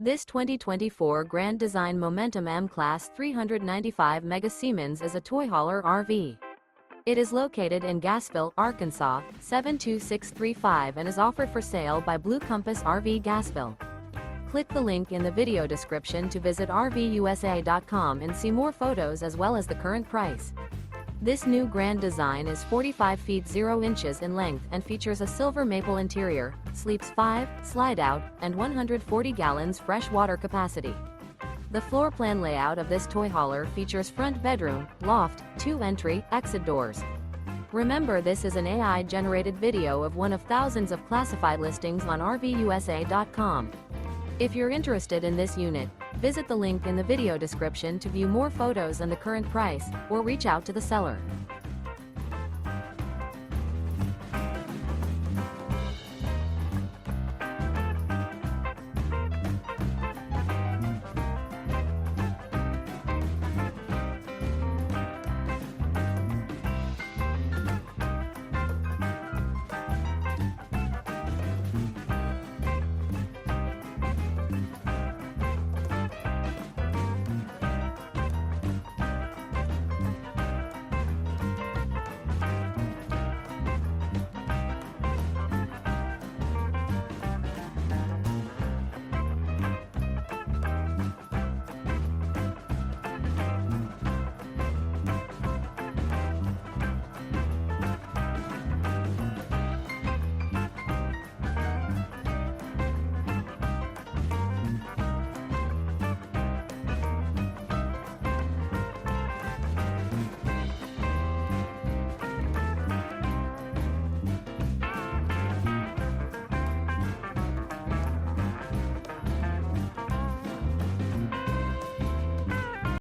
This 2024 Grand Design Momentum M-Class 395 Mega Siemens is a toy hauler RV. It is located in Gassville, Arkansas, 72635 and is offered for sale by Blue Compass RV Gassville. Click the link in the video description to visit RVUSA.com and see more photos as well as the current price. This new Grand Design is 45 feet 0 inches in length and features a silver maple interior, sleeps 5, slide-out, and 140 gallons fresh water capacity. The floor plan layout of this toy hauler features front bedroom, loft, 2 entry, exit doors. Remember, this is an AI-generated video of one of thousands of classified listings on RVUSA.com. If you're interested in this unit, visit the link in the video description to view more photos and the current price, or reach out to the seller.